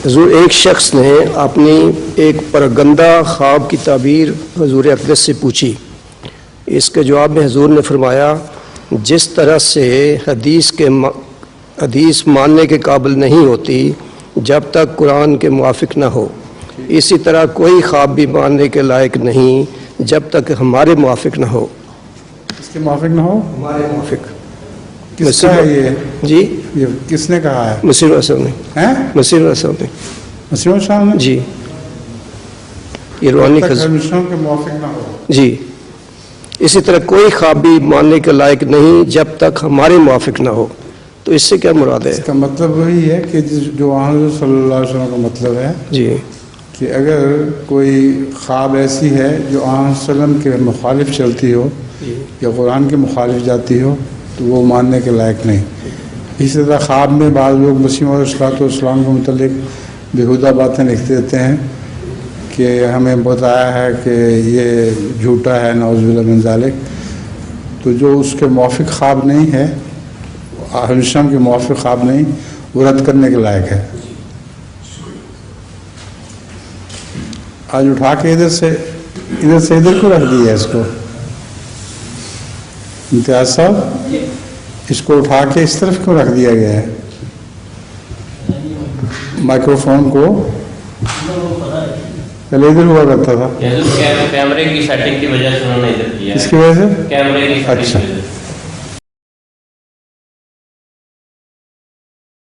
حضور ایک شخص نے اپنی ایک پرگندہ خواب کی تعبیر حضور اقدس سے پوچھی. اس کے جواب میں حضور نے فرمایا جس طرح سے حدیث ماننے کے قابل نہیں ہوتی جب تک قرآن کے موافق نہ ہو، اسی طرح کوئی خواب بھی ماننے کے لائق نہیں جب تک ہمارے موافق نہ ہو. اس کے موافق نہ ہو؟ ہمارے موافق. کس کا ہے یہ؟ جی یہ کس نے کہا ہے؟ مسیح رسول نے. مسیح رسول نے. مسیح صاحب نے؟ جی یہ روحانی مسلم کے موافق نہ ہو. جی اسی طرح کوئی خواب بھی ماننے کے لائق نہیں جب تک ہمارے موافق نہ ہو. تو اس سے کیا مراد ہے؟ اس کا مطلب وہی ہے کہ جو حضرت صلی اللہ علیہ وسلم کا مطلب ہے جی کہ اگر کوئی خواب ایسی ہے جو آن وسلم کے مخالف چلتی ہو یا قرآن کے مخالف جاتی ہو تو وہ ماننے کے لائق نہیں. اسی طرح خواب میں بعض لوگ مسیح علیہ السلام کے متعلق بیہودہ باتیں لکھ دیتے ہیں کہ ہمیں بتایا ہے کہ یہ جھوٹا ہے، نعوذ باللہ من ذالک. تو جو اس کے موافق خواب نہیں ہے، اہل السلام کے موافق خواب نہیں، وہ رد کرنے کے لائق ہے. آج اٹھا کے ادھر سے ادھر کو رکھ دیا ہے اس کو. امتیاز صاحب اس کو اٹھا کے اس طرف کیوں رکھ دیا گیا ہے مائکرو فون کو؟ پہلے ادھر ہوا کرتا تھا. کیمرے کی سیٹنگ کی وجہ سے انہوں نے ادھر کیا. اس کی وجہ سے؟ کیمرے کی. اچھا